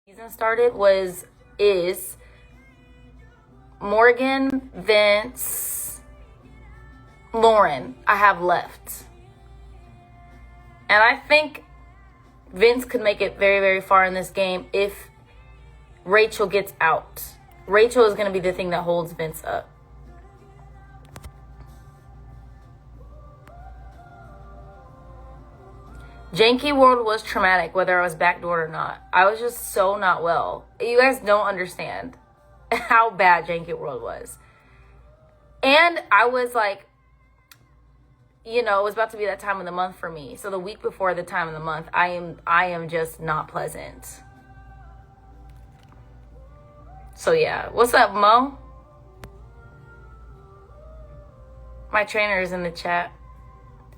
Season started is Morgan, Vince, Lauren I have left. And I think Vince could make it very, very far in this game if Rachel gets out. Rachel is going to be the thing that holds Vince up. Janky World was traumatic, whether I was backdoored or not. I was just so not well. You guys don't understand how bad Janky World was. And I was like, it was about to be that time of the month for me. So the week before the time of the month, I am just not pleasant. So yeah, what's up, Mo? My trainer is in the chat.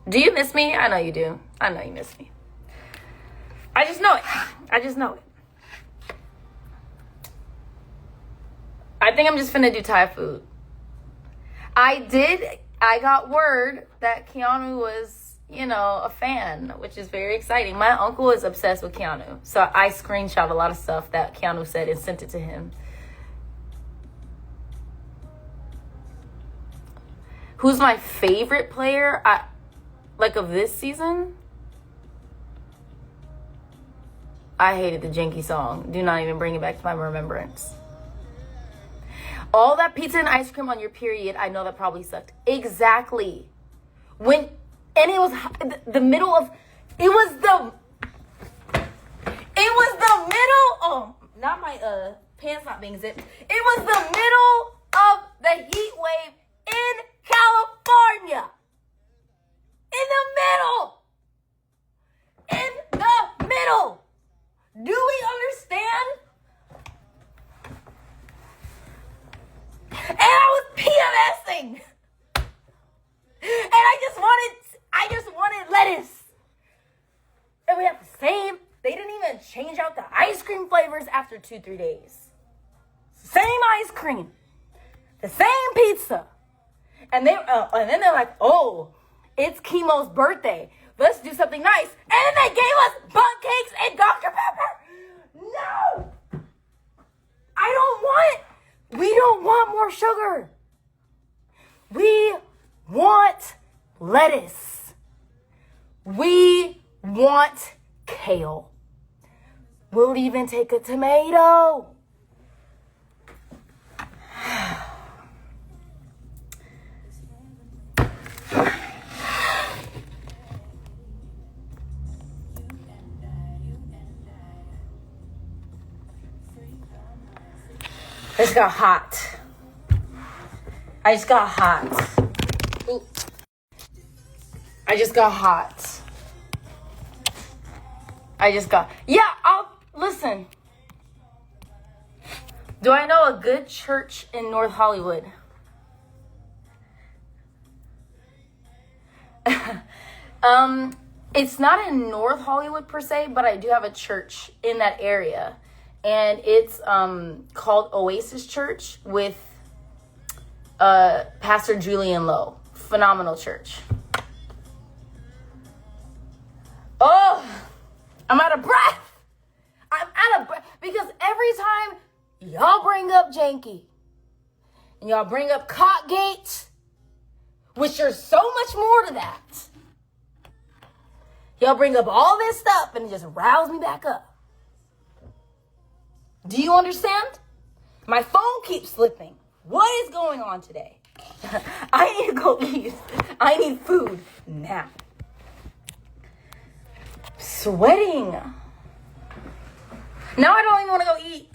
Do you miss me? I know you do. I know you miss me. I just know it. I just know it. I think I'm just finna do Thai food. I got word that Keanu was, a fan, which is very exciting. My uncle is obsessed with Keanu. So I screenshot a lot of stuff that Keanu said and sent it to him. Who's my favorite player? Of this season? I hated the Janky song. Do not even bring it back to my remembrance. All that pizza and ice cream on your period, I know that probably sucked. Exactly. And it was the middle of, it was the middle, oh, not my pants not being zipped. It was the middle of the heat wave in California. In the middle. Do we understand? And I was PMSing. And I just wanted lettuce. And we have the same, they didn't even change out the ice cream flavors after 2-3 days. Same ice cream. The same pizza. And then they're like, oh, it's Chemo's birthday. Let's do something nice. And then they gave us bun cakes and Dr. Pepper. No. We don't want more sugar. We want lettuce. We want kale. We'll even take a tomato. I just got hot. I just got hot. Listen. Do I know a good church in North Hollywood? It's not in North Hollywood per se, but I do have a church in that area. And it's called Oasis Church with Pastor Julian Lowe. Phenomenal church. Oh, I'm out of breath. Because every time y'all bring up Janky and y'all bring up Cottgate, which there's so much more to that. Y'all bring up all this stuff and it just riles me back up. Do you understand? My phone keeps slipping. What is going on today? I need to go eat. I need food now. Sweating. Now I don't even want to go eat.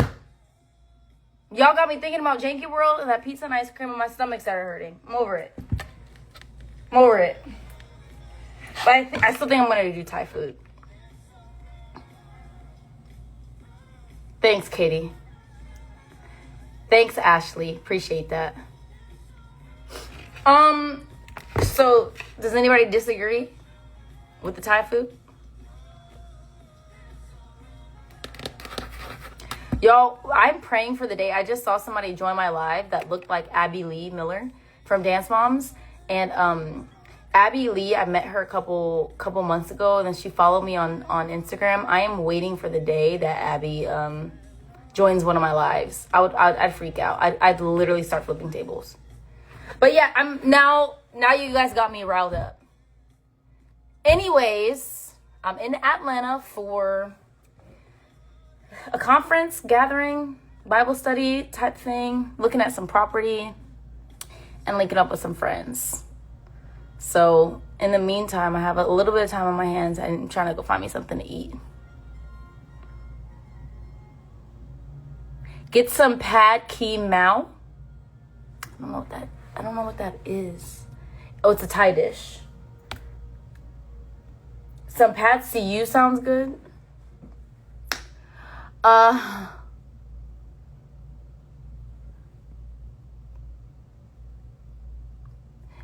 Y'all got me thinking about Janky World and that pizza and ice cream and my stomach started hurting. I'm over it. But I still think I'm going to do Thai food. Thanks, Katie. Thanks, Ashley. Appreciate that. So, does anybody disagree with the Thai food? Y'all, I'm praying for the day. I just saw somebody join my live that looked like Abby Lee Miller from Dance Moms. And Abby Lee, I met her a couple months ago, and then she followed me on Instagram. I am waiting for the day that Abby joins one of my lives, I'd freak out. I'd literally start flipping tables. But yeah, I'm now you guys got me riled up. Anyways, I'm in Atlanta for a conference, gathering, Bible study type thing, looking at some property, and linking up with some friends. So in the meantime, I have a little bit of time on my hands and I'm trying to go find me something to eat. Get some pad ki mao. I don't know what that is. Oh, it's a Thai dish. Some pad see ew sounds good.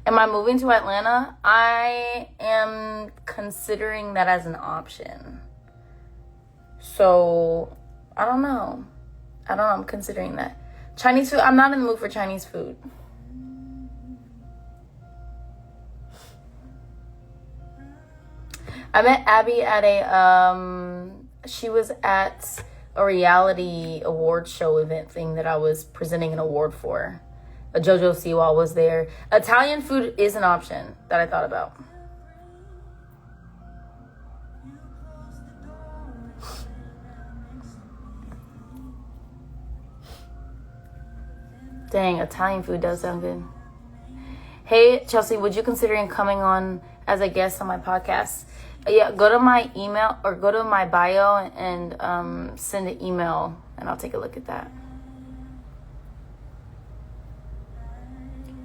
Am I moving to Atlanta? I am considering that as an option. So, I don't know. I'm considering that. Chinese food, I'm not in the mood for Chinese food. I met Abby at she was at a reality award show event thing that I was presenting an award for. Jojo Siwa was there. Italian food is an option that I thought about. Dang, Italian food does sound good. Hey, Chelsea, would you consider coming on as a guest on my podcast? Yeah, go to my email or go to my bio and send an email and I'll take a look at that.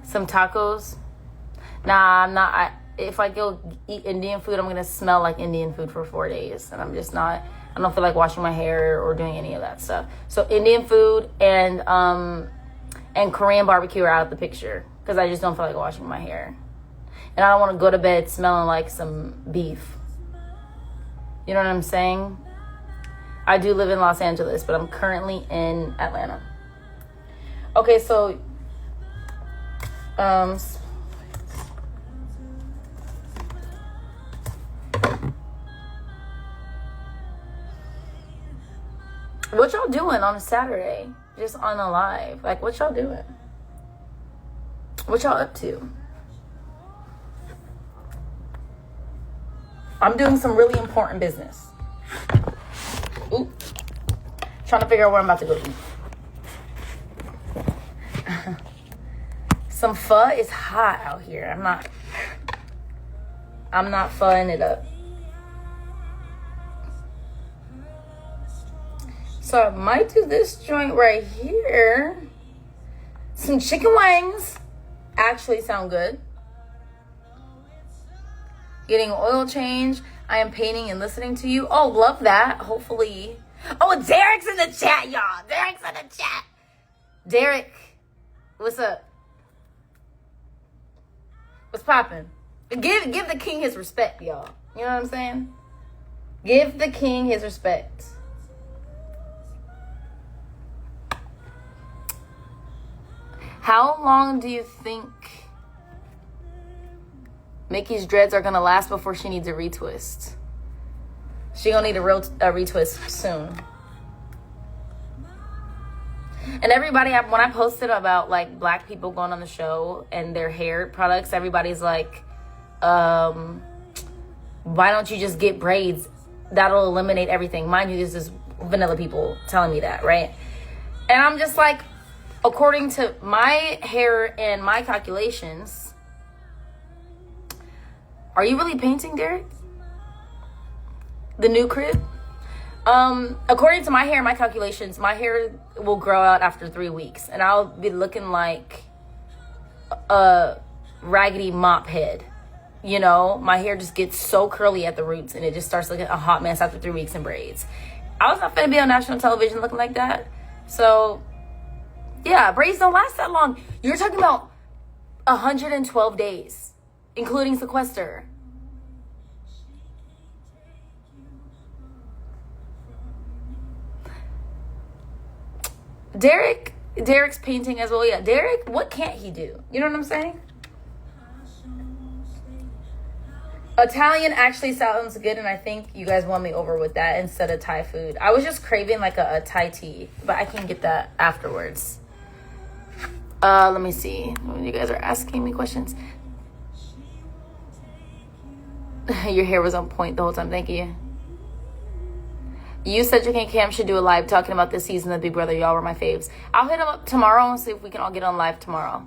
Some tacos. Nah, I'm not. If I go eat Indian food, I'm going to smell like Indian food for 4 days. And I'm just not, I don't feel like washing my hair or doing any of that stuff. So Indian food and Korean barbecue are out of the picture because I just don't feel like washing my hair. And I don't want to go to bed smelling like some beef. You know what I'm saying? I do live in Los Angeles, but I'm currently in Atlanta. Okay, so what y'all doing on a Saturday? Just on a live. Like, what y'all doing? What y'all up to? I'm doing some really important business. Ooh. Trying to figure out where I'm about to go eat. Some pho is hot out here. I'm not phoing it up. So I might do this joint right here. Some chicken wings actually sound good. Getting oil change. I am painting and listening to you. Oh, love that. Hopefully. Oh, Derek's in the chat, y'all. Derek's in the chat. Derek, what's up? What's poppin'? Give the king his respect, y'all. You know what I'm saying? Give the king his respect. How long do you think Mickey's dreads are gonna last before she needs a retwist? She gonna need a retwist soon. And everybody, when I posted about like black people going on the show and their hair products, everybody's like, why don't you just get braids? That'll eliminate everything. Mind you, this is vanilla people telling me that, right? And I'm just like, according to my hair and my calculations, are you really painting, Derek? The new crib? According to my hair and my calculations, my hair will grow out after 3 weeks. And I'll be looking like a raggedy mop head. You know, my hair just gets so curly at the roots and it just starts looking a hot mess after 3 weeks in braids. I was not gonna be on national television looking like that. So, yeah, braids don't last that long. You're talking about 112 days, including sequester. Derek's painting as well. Yeah, Derek, what can't he do? You know what I'm saying? Italian actually sounds good, and I think you guys won me over with that instead of Thai food. I was just craving like a Thai tea, but I can get that afterwards. Let me see. You guys are asking me questions. Your hair was on point the whole time. Thank you. You, Cedric, and Cam should do a live talking about this season of Big Brother. Y'all were my faves. I'll hit them up tomorrow and see if we can all get on live tomorrow.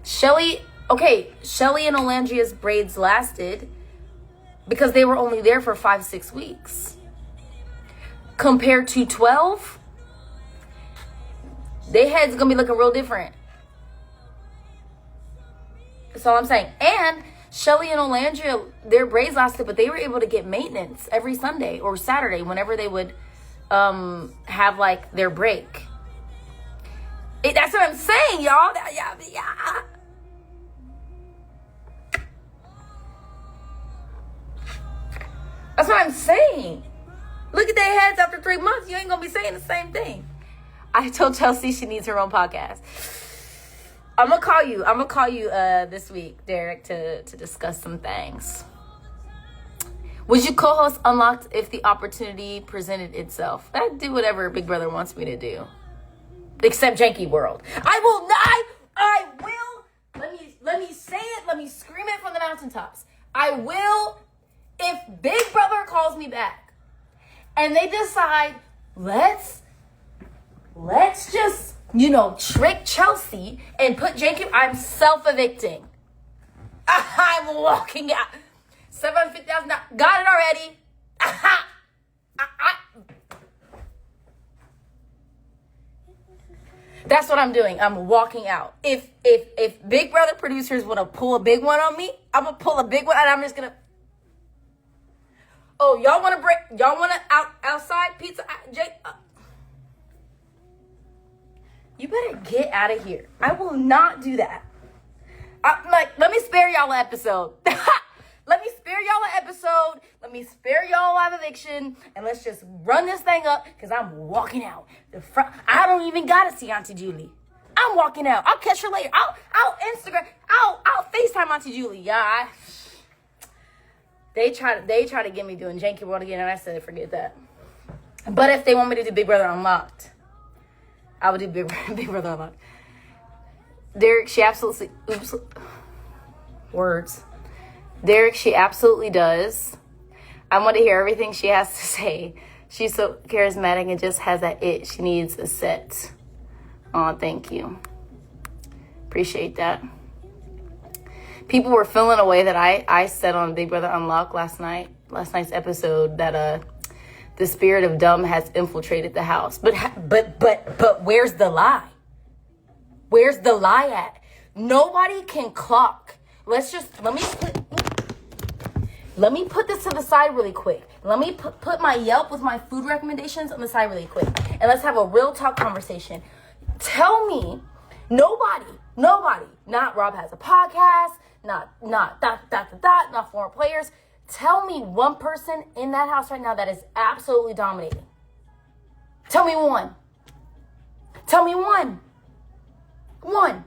Shelly and Olandria's braids lasted because they were only there for 5-6 weeks. Compared to 12, their heads gonna be looking real different. That's all I'm saying. And Shelly and Olandria, their braids lasted, but they were able to get maintenance every Sunday or Saturday whenever they would have like their break. That's what I'm saying, y'all. Yeah. That's what I'm saying. Look at their heads after 3 months. You ain't gonna be saying the same thing. I told Chelsea she needs her own podcast. I'm gonna call you this week, Derek, to discuss some things. Would you co-host Unlocked if the opportunity presented itself? I'd do whatever Big Brother wants me to do, except Janky World. I will not. Let me say it. Let me scream it from the mountaintops. I will. If Big Brother calls me back and they decide, let's just, trick Chelsea and put Jacob, I'm self-evicting. I'm walking out. $750,000. Got it already. That's what I'm doing. I'm walking out. If Big Brother producers want to pull a big one on me, I'm going to pull a big one and I'm just going to. Oh, y'all want to outside pizza? You better get out of here. I will not do that. Let me spare y'all an episode. Let me spare y'all a live eviction, and let's just run this thing up, because I'm walking out. I don't even got to see Auntie Julie. I'm walking out. I'll catch her later. I'll Instagram. I'll FaceTime Auntie Julie. Yeah, They try to get me doing Janky World again, and I said, forget that. But if they want me to do Big Brother Unlocked, I would do Big Brother Unlocked. Derek, she absolutely... Oops. Words. Derek, she absolutely does. I want to hear everything she has to say. She's so charismatic and just has that it. She needs a set. Oh, thank you. Appreciate that. People were feeling a way that I said on Big Brother Unlocked last night's episode, that the spirit of dumb has infiltrated the house. But where's the lie? Where's the lie at? Nobody can clock. Let me put this to the side really quick. Let me put my Yelp with my food recommendations on the side really quick. And let's have a real talk conversation. Tell me, nobody, not Rob Has a Podcast, not former players. Tell me one person in that house right now that is absolutely dominating. Tell me one. One.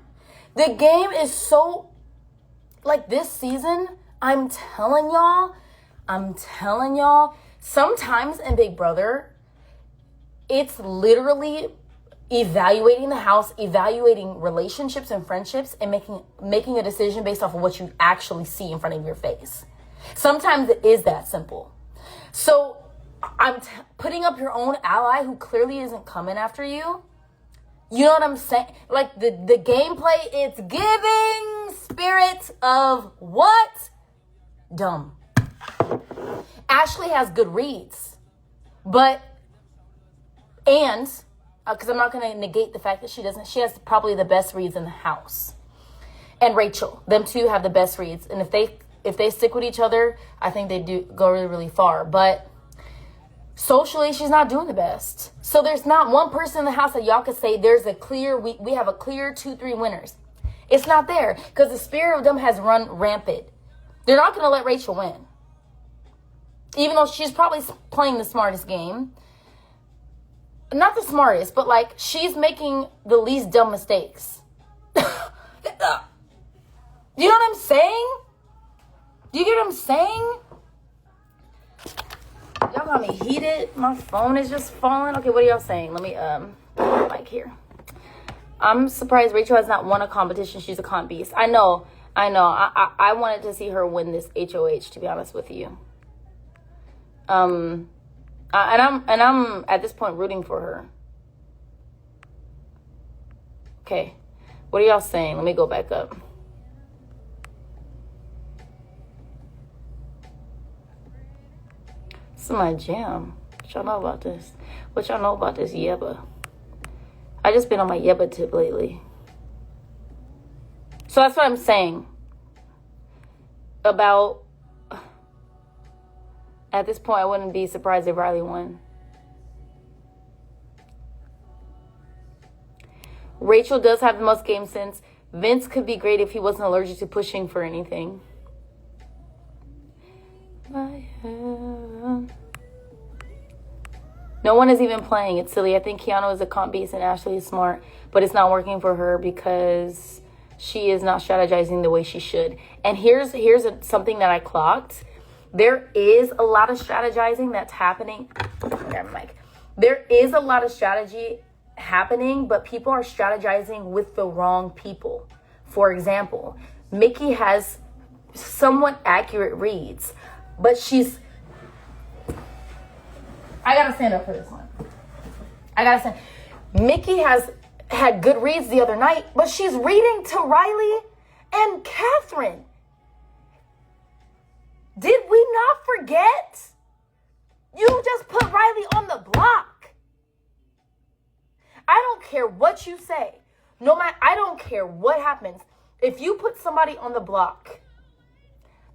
The game is so, like, this season, I'm telling y'all, sometimes in Big Brother, it's literally evaluating the house, evaluating relationships and friendships, and making a decision based off of what you actually see in front of your face. Sometimes it is that simple. So I'm putting up your own ally who clearly isn't coming after you. You know what I'm saying? Like, the gameplay, it's giving spirit of what? Dumb. Ashley has good reads. Because I'm not going to negate the fact that she has probably the best reads in the house. And Rachel, them two have the best reads. And if they stick with each other, I think they do go really, really far. But socially, she's not doing the best. So there's not one person in the house that y'all could say there's a clear, we have a clear 2-3 winners. It's not there, because the spirit of them has run rampant. They're not going to let Rachel win. Even though she's probably playing the smartest game. Not the smartest, but like, she's making the least dumb mistakes. Do you know what I'm saying? Do you get what I'm saying? Y'all got me heated. My phone is just falling. Okay, what are y'all saying? Let me put my mic here. I'm surprised Rachel has not won a competition. She's a comp beast. I know. I wanted to see her win this HOH, to be honest with you. And I'm at this point rooting for her. Okay, what are y'all saying? Let me go back up. This is my jam. What y'all know about this? What y'all know about this Yeba? I just been on my Yeba tip lately. So that's what I'm saying about, at this point, I wouldn't be surprised if Riley won. Rachel does have the most game sense. Vince could be great if he wasn't allergic to pushing for anything. No one is even playing. It's silly. I think Keanu is a comp beast and Ashley is smart, but it's not working for her because she is not strategizing the way she should. And here's something that I clocked. There is a lot of strategizing that's happening. There is a lot of strategy happening, but people are strategizing with the wrong people. For example, Mickey has somewhat accurate reads, but I gotta stand up for this one. Mickey has had good reads the other night, but she's reading to Riley and Catherine. Did we not forget? You just put Riley on the block. I don't care what you say. I don't care what happens. If you put somebody on the block,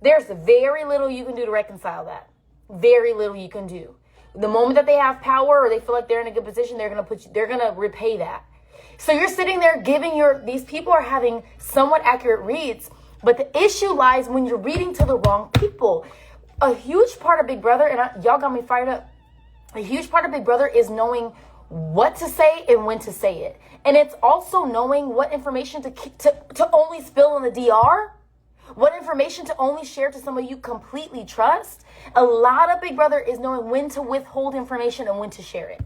there's very little you can do to reconcile that. Very little you can do. The moment that they have power or they feel like they're in a good position, they're gonna repay that. So you're sitting there these people are having somewhat accurate reads, but the issue lies when you're reading to the wrong people. A huge part of Big Brother, and y'all got me fired up. A huge part of Big Brother is knowing what to say and when to say it. And it's also knowing what information to only spill in the DR. What information to only share to somebody you completely trust. A lot of Big Brother is knowing when to withhold information and when to share it.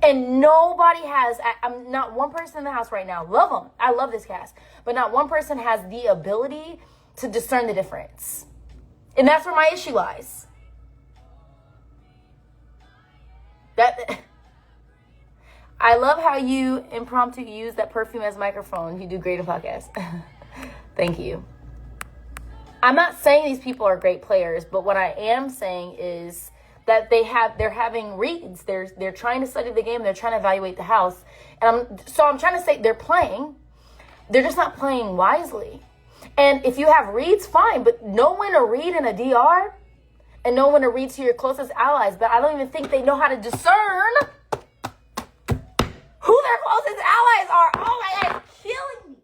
And nobody has, I'm not one person in the house right now, love them, I love this cast, but not one person has the ability to discern the difference. And that's where my issue lies. I love how you impromptu use that perfume as microphone. You do great in podcasts. Thank you. I'm not saying these people are great players, but what I am saying is that they're having reads. They're trying to study the game. They're trying to evaluate the house. And I'm trying to say they're playing. They're just not playing wisely. And if you have reads, fine, but know when to read in a DR and know when to read to your closest allies. But I don't even think they know how to discern who their closest allies are. Oh my God, it's killing me.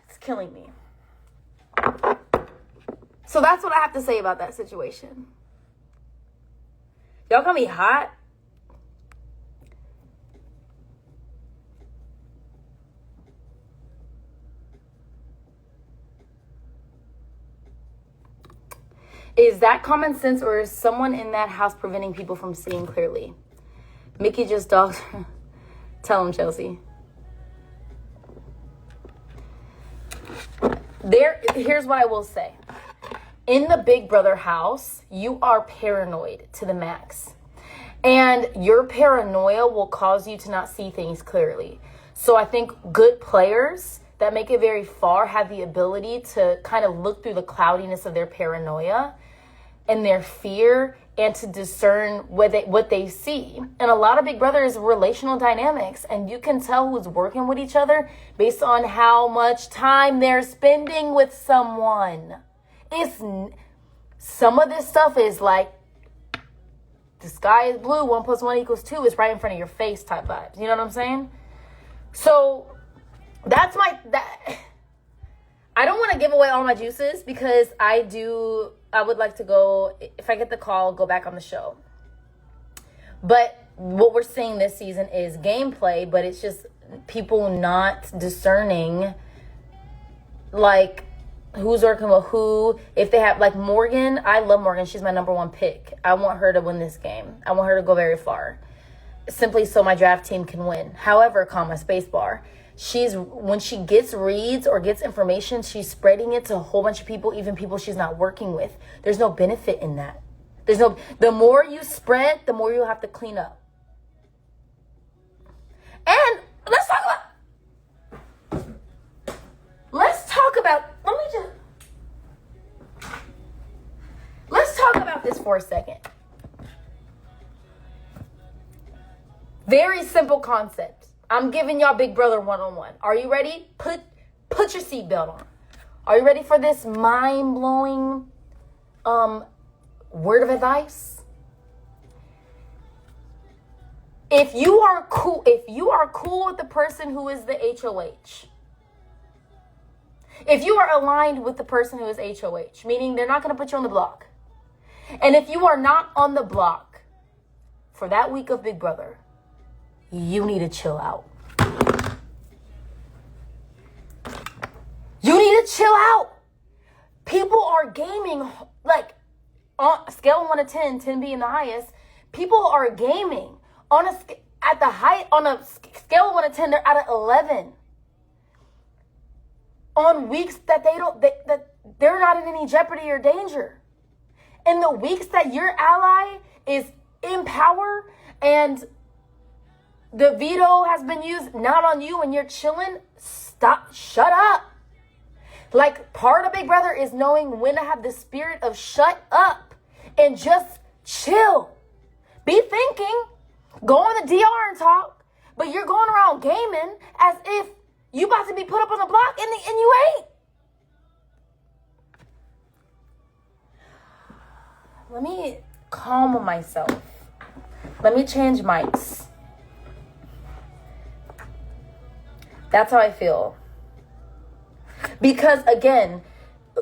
It's killing me. So that's what I have to say about that situation. Y'all got me hot. Is that common sense or is someone in that house preventing people from seeing clearly? Mickey just dogs. Tell him, Chelsie. Here's what I will say. In the Big Brother house, you are paranoid to the max. And your paranoia will cause you to not see things clearly. So I think good players that make it very far have the ability to kind of look through the cloudiness of their paranoia and their fear and to discern what they see. And a lot of Big Brother is relational dynamics, and you can tell who's working with each other based on how much time they're spending with someone. Some of this stuff is like, the sky is blue, 1 + 1 = 2 is right in front of your face type vibes. You know what I'm saying? So that's I don't want to give away all my juices because I would like to go, if I get the call, go back on the show. But what we're seeing this season is gameplay, but it's just people not discerning like who's working with who. If they have like Morgan, I love Morgan. She's my number one pick. I want her to win this game. I want her to go very far, simply so my draft team can win. However, spacebar. When she gets reads or gets information, she's spreading it to a whole bunch of people, even people she's not working with. There's no benefit in that. The more you spread, the more you'll have to clean up. And let's talk about this for a second. Very simple concept. I'm giving y'all Big Brother 101. Are you ready? Put your seatbelt on. Are you ready for this mind-blowing word of advice? If you are cool with the person who is the HOH, if you are aligned with the person who is HOH, meaning they're not going to put you on the block, and if you are not on the block for that week of Big Brother, you need to chill out. You need to chill out. People are gaming, like, on a scale of 1 to 10, 10 being the highest. People are gaming on a scale of 1 to 10, they're at 11. On weeks that they're not in any jeopardy or danger. In the weeks that your ally is in power and the veto has been used not on you and you're chilling, shut up. Like, part of Big Brother is knowing when to have the spirit of shut up and just chill. Be thinking, go on the DR and talk, but you're going around gaming as if you about to be put up on the block and you ain't. Let me calm myself. Let me change mics. That's how I feel. Because again,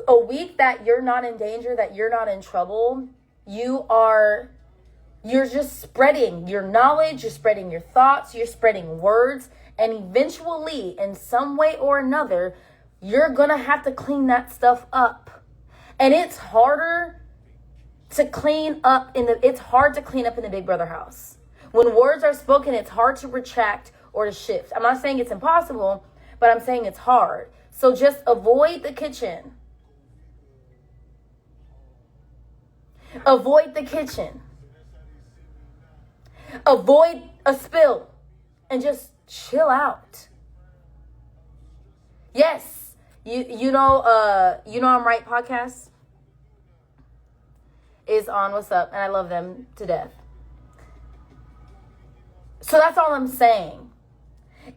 a week that you're not in danger, that you're not in trouble, you're just spreading your knowledge, you're spreading your thoughts, you're spreading words, and eventually, in some way or another, you're gonna have to clean that stuff up. And it's harder to clean up in the Big Brother house. When words are spoken, it's hard to retract or to shift. I'm not saying it's impossible, but I'm saying it's hard. So just avoid the kitchen. Avoid the kitchen. Avoid a spill. And just chill out. Yes. You know I'm Right podcast is on What's Up, and I love them to death. So that's all I'm saying.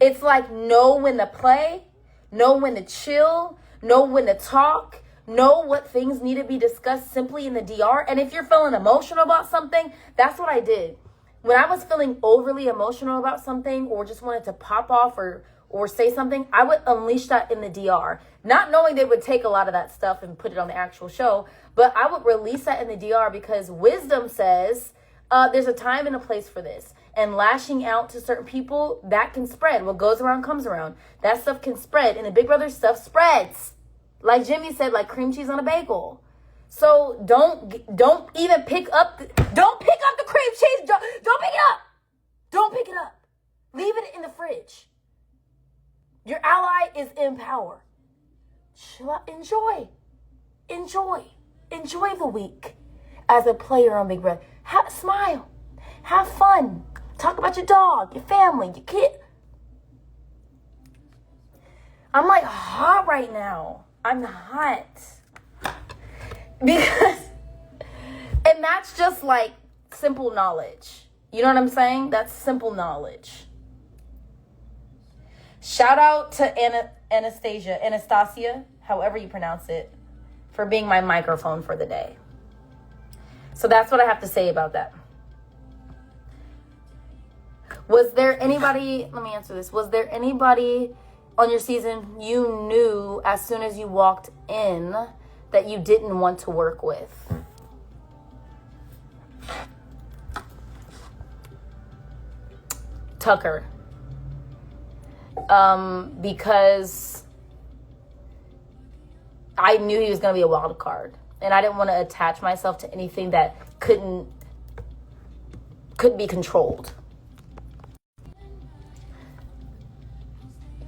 It's like, know when to play, know when to chill, know when to talk, know what things need to be discussed simply in the DR. And if you're feeling emotional about something, that's what I did. When I was feeling overly emotional about something or just wanted to pop off or say something, I would unleash that in the DR. Not knowing they would take a lot of that stuff and put it on the actual show, but I would release that in the DR because wisdom says there's a time and a place for this. And lashing out to certain people, that can spread. What goes around comes around. That stuff can spread. And the Big Brother stuff spreads. Like Jimmy said, like cream cheese on a bagel. So don't even pick up the cream cheese. Don't pick it up. Don't pick it up. Leave it in the fridge. Your ally is in power. Chill out. Enjoy the week as a player on Big Brother. Smile. Have fun. Talk about your dog, your family, your kid. I'm like hot right now. I'm hot. Because, and that's just like simple knowledge. You know what I'm saying? That's simple knowledge. Shout out to Anastasia, however you pronounce it, for being my microphone for the day. So that's what I have to say about that. Was there anybody, let me answer this. Was there anybody on your season you knew as soon as you walked in that you didn't want to work with? Tucker. Because I knew he was going to be a wild card. And I didn't want to attach myself to anything that couldn't be controlled.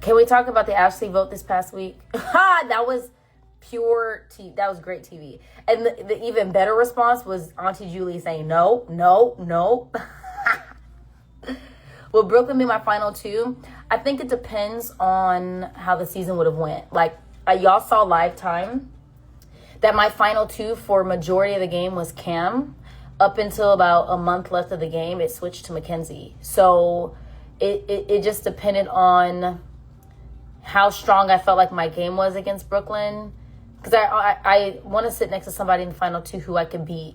Can we talk about the Ashley vote this past week? That was pure TV. That was great TV. And the even better response was Auntie Julie saying, no, no, no. Will Brooklyn be my final two? I think it depends on how the season would have went. Like, y'all saw live time that my final two for majority of the game was Cam. Up until about a month left of the game, it switched to Mackenzie. So it just depended on how strong I felt like my game was against Brooklyn. Because I want to sit next to somebody in the final two who I could beat.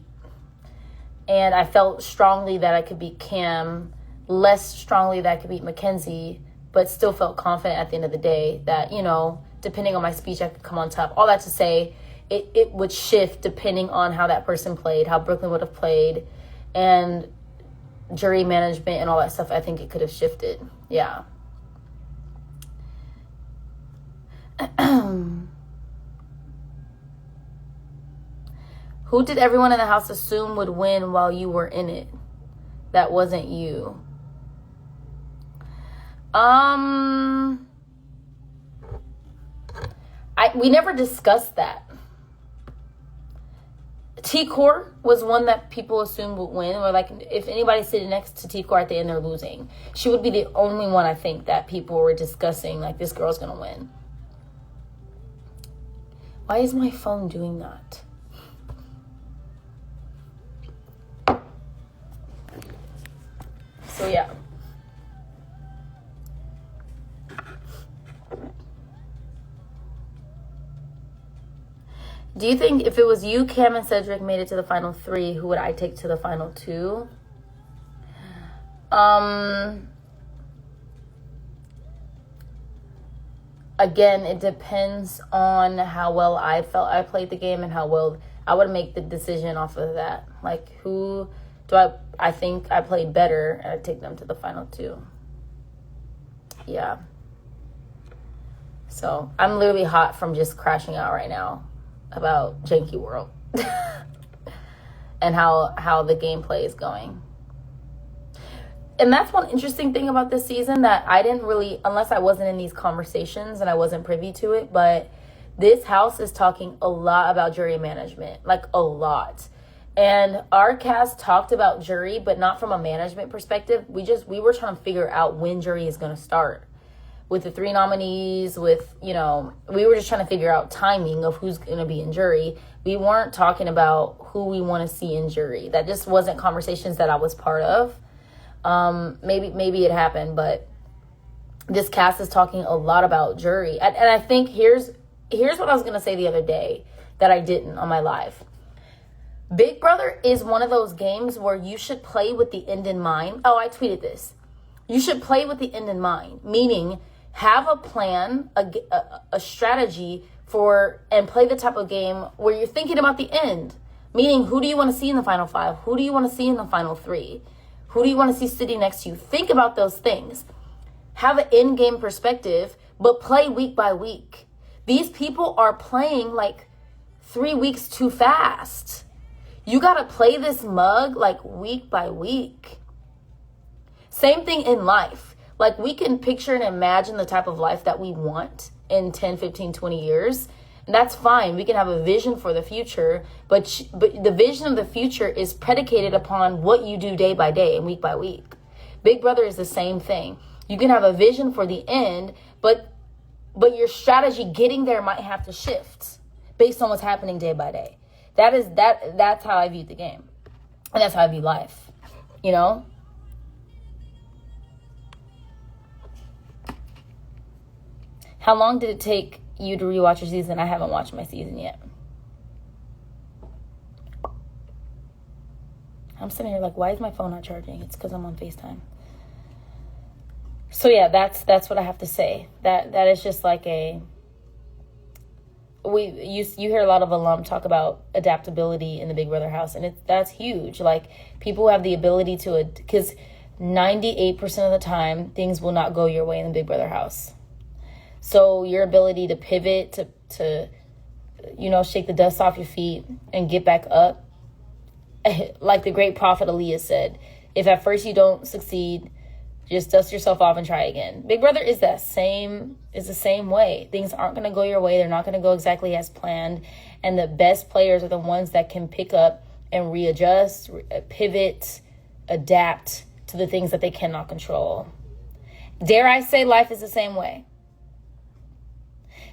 And I felt strongly that I could beat Cam, less strongly that I could beat Mackenzie, but still felt confident at the end of the day that, you know, depending on my speech, I could come on top. All that to say, it would shift depending on how that person played, how Brooklyn would have played, and jury management and all that stuff. I think it could have shifted. Yeah. Who did everyone in the house assume would win while you were in it? That wasn't you. We never discussed that. T-Core was one that people assumed would win. Or like, if anybody's sitting next to T-Core at the end, they're losing. She would be the only one, I think, that people were discussing, like, this girl's gonna win. Why is my phone doing that? So, yeah. Do you think if it was you, Cam, and Cedric made it to the final three, who would I take to the final two? Again, it depends on how well I felt I played the game and how well I would make the decision off of that. Like, who do I think I played better, and I'd take them to the final two. Yeah. So, I'm literally hot from just crashing out right now about Janky World and how the gameplay is going. And that's one interesting thing about this season that I didn't really, unless I wasn't in these conversations and I wasn't privy to it, but this house is talking a lot about jury management, like a lot. And our cast talked about jury, but not from a management perspective. We were trying to figure out when jury is going to start. With the 3 nominees, we were just trying to figure out timing of who's going to be in jury. We weren't talking about who we want to see in jury. That just wasn't conversations that I was part of. Maybe it happened, but this cast is talking a lot about jury. And I think here's what I was going to say the other day that I didn't on my live. Big Brother is one of those games where you should play with the end in mind. Oh, I tweeted this. You should play with the end in mind, meaning have a plan, a strategy and play the type of game where you're thinking about the end. Meaning, who do you want to see in the final 5? Who do you want to see in the final 3? Who do you want to see sitting next to you? Think about those things. Have an end game perspective, but play week by week. These people are playing like 3 weeks too fast. You got to play this mug like week by week. Same thing in life. Like, we can picture and imagine the type of life that we want in 10, 15, 20 years. And that's fine. We can have a vision for the future. But the vision of the future is predicated upon what you do day by day and week by week. Big Brother is the same thing. You can have a vision for the end, but your strategy getting there might have to shift based on what's happening day by day. That's how I viewed the game. And that's how I view life. You know? How long did it take you to rewatch your season? I haven't watched my season yet. I'm sitting here like, why is my phone not charging? It's because I'm on FaceTime. So yeah, that's what I have to say. That is just like you hear a lot of alum talk about adaptability in the Big Brother house, and that's huge. Like, people have the ability to, because 98% of the time things will not go your way in the Big Brother house. So your ability to pivot, to shake the dust off your feet and get back up. Like the great prophet Aaliyah said, if at first you don't succeed, just dust yourself off and try again. Big Brother is the same way. Things aren't going to go your way. They're not going to go exactly as planned. And the best players are the ones that can pick up and readjust, pivot, adapt to the things that they cannot control. Dare I say life is the same way?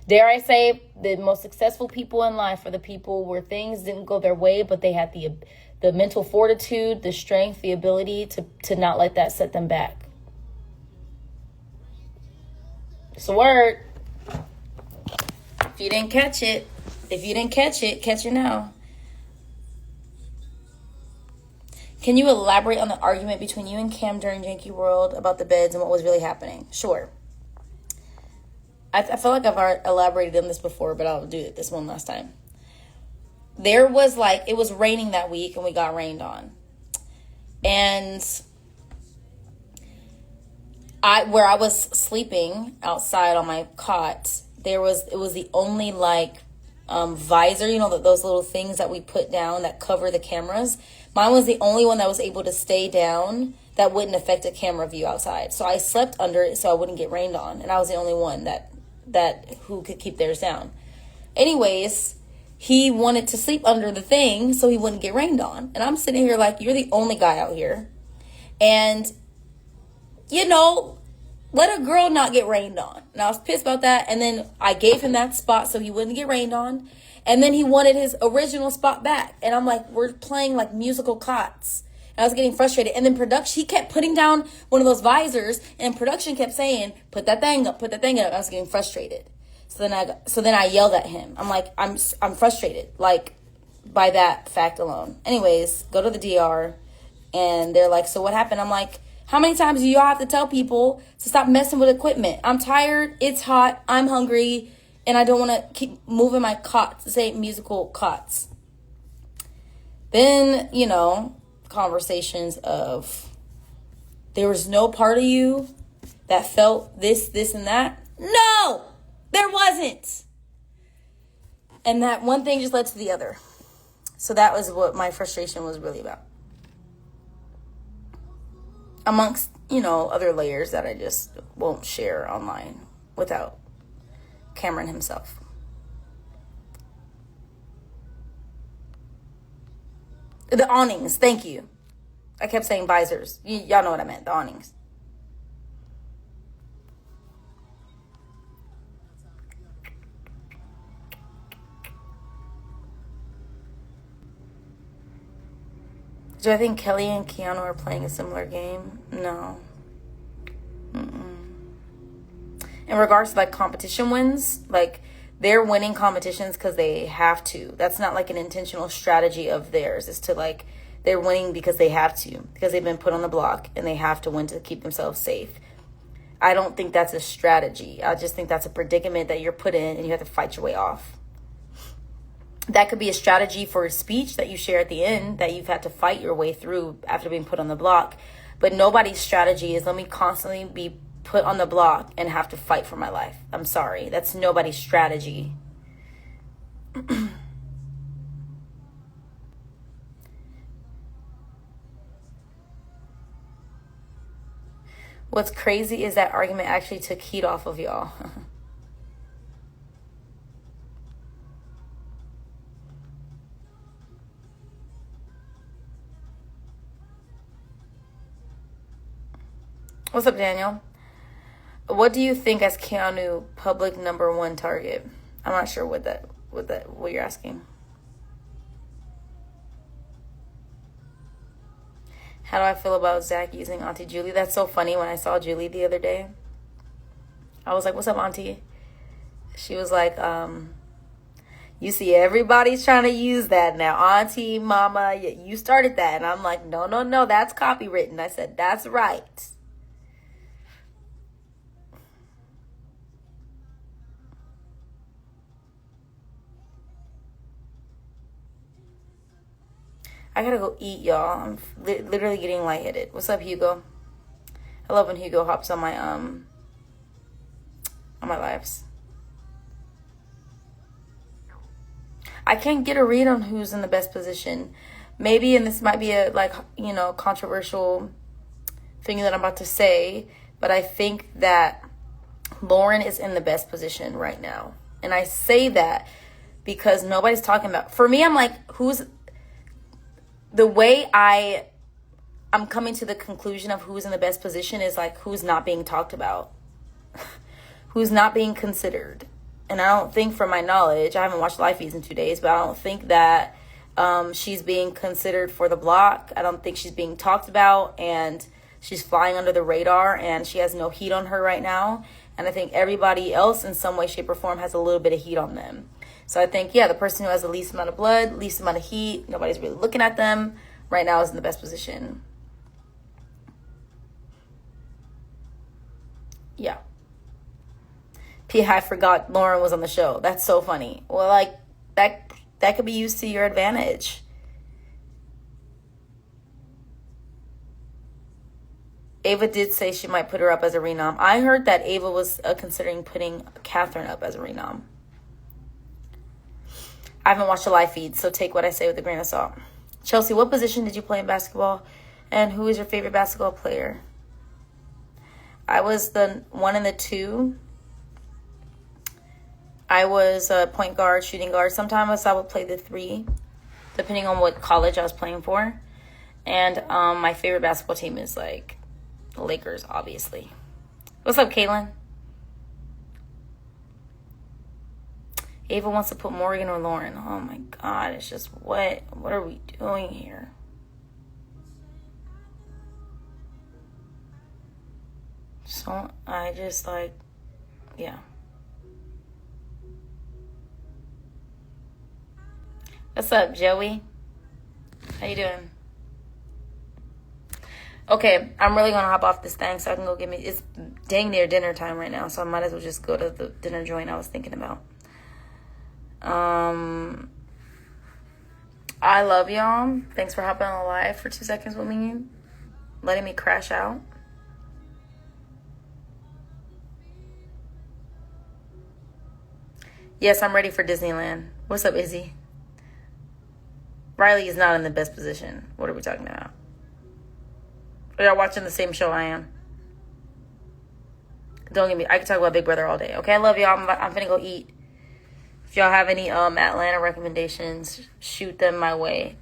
Dare I say the most successful people in life are the people where things didn't go their way, but they had the mental fortitude, the strength, the ability to not let that set them back. It's a word. If you didn't catch it, catch it now. Can you elaborate on the argument between you and Cam during Janky World about the beds and what was really happening? Sure. I feel like I've elaborated on this before, but I'll do it this one last time. There was it was raining that week and we got rained on. And where I was sleeping outside on my cot, it was the only visor, those little things that we put down that cover the cameras. Mine was the only one that was able to stay down that wouldn't affect a camera view outside. So I slept under it so I wouldn't get rained on. And I was the only one that who could keep theirs down. Anyways, he wanted to sleep under the thing so he wouldn't get rained on. And I'm sitting here you're the only guy out here. And, let a girl not get rained on. And I was pissed about that. And then I gave him that spot so he wouldn't get rained on. And then he wanted his original spot back. And I'm we're playing musical cots. And I was getting frustrated. And then he kept putting down one of those visors. And production kept saying, put that thing up, put that thing up. I was getting frustrated. So then I yelled at him. I'm frustrated, by that fact alone. Anyways, go to the DR. And they're like, so what happened? I'm like, how many times do y'all have to tell people to stop messing with equipment? I'm tired. It's hot. I'm hungry. And I don't want to keep moving my cots, say musical cots. Then, conversations of there was no part of you that felt this, and that. No, there wasn't. And that one thing just led to the other. So that was what my frustration was really about. Amongst, other layers that I just won't share online without Cameron himself. The awnings, thank you. I kept saying visors. Y'all know what I meant, the awnings. Do I think Kelly and Keanu are playing a similar game? No. In regards to competition wins, they're winning competitions because they have to. That's not an intentional strategy of theirs. It's to they're winning because they have to, because they've been put on the block and they have to win to keep themselves safe. I don't think that's a strategy. I just think that's a predicament that you're put in and you have to fight your way off. That could be a strategy for a speech that you share at the end that you've had to fight your way through after being put on the block. But nobody's strategy is let me constantly be put on the block and have to fight for my life. I'm sorry. That's nobody's strategy. What's crazy is that argument actually took heat off of y'all. What's up, Daniel? What do you think as Keanu public number one target? I'm not sure what you're asking. How do I feel about Zach using Auntie Julie? That's so funny. When I saw Julie the other day, I was like, what's up, Auntie? She was like, you see, everybody's trying to use that now. Auntie, mama, you started that. And I'm like, no, that's copywritten. I said, that's right. I gotta go eat, y'all. I'm literally getting lightheaded. What's up, Hugo? I love when Hugo hops on my lives. I can't get a read on who's in the best position. Maybe, and this might be a controversial thing that I'm about to say, but I think that Lauren is in the best position right now. And I say that because nobody's talking about, for me, I'm like, the way I'm coming to the conclusion of who's in the best position is like who's not being talked about, who's not being considered. And I don't think, from my knowledge, I haven't watched live feeds in 2 days, but I don't think that she's being considered for the block. I don't think she's being talked about, and she's flying under the radar, and she has no heat on her right now. And I think everybody else in some way, shape, or form has a little bit of heat on them. So I think, the person who has the least amount of blood, least amount of heat, nobody's really looking at them right now, is in the best position. Yeah. I forgot Lauren was on the show. That's so funny. Well, like, that could be used to your advantage. Ava did say she might put her up as a renom. I heard that Ava was considering putting Catherine up as a renom. I haven't watched the live feed, so take what I say with a grain of salt. Chelsie, what position did you play in basketball? And who is your favorite basketball player? I was the 1 and the 2. I was a point guard, shooting guard. Sometimes I would play the 3, depending on what college I was playing for. And my favorite basketball team is like the Lakers, obviously. What's up, Caitlin? Ava wants to put Morgan or Lauren. Oh my God, it's just what are we doing here? So I just yeah. What's up, Joey? How you doing? Okay, I'm really gonna hop off this thing so I can go get me. It's dang near dinner time right now, so I might as well just go to the dinner joint I was thinking about. I love y'all. Thanks for hopping on live for 2 seconds with me, letting me crash out. Yes, I'm ready for Disneyland. What's up, Izzy? Riley is not in the best position. What are we talking about? Are y'all watching the same show I am? Don't get me. I can talk about Big Brother all day. Okay, I love y'all. I'm finna go eat. If y'all have any Atlanta recommendations, shoot them my way.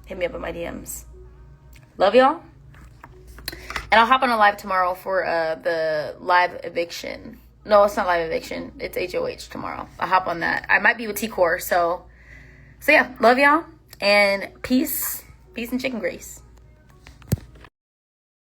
Hit me up in my DMs. Love y'all. And I'll hop on a live tomorrow for the live eviction. No, it's not live eviction. It's HOH tomorrow. I'll hop on that. I might be with T-Core. So yeah, love y'all. And peace and chicken grease.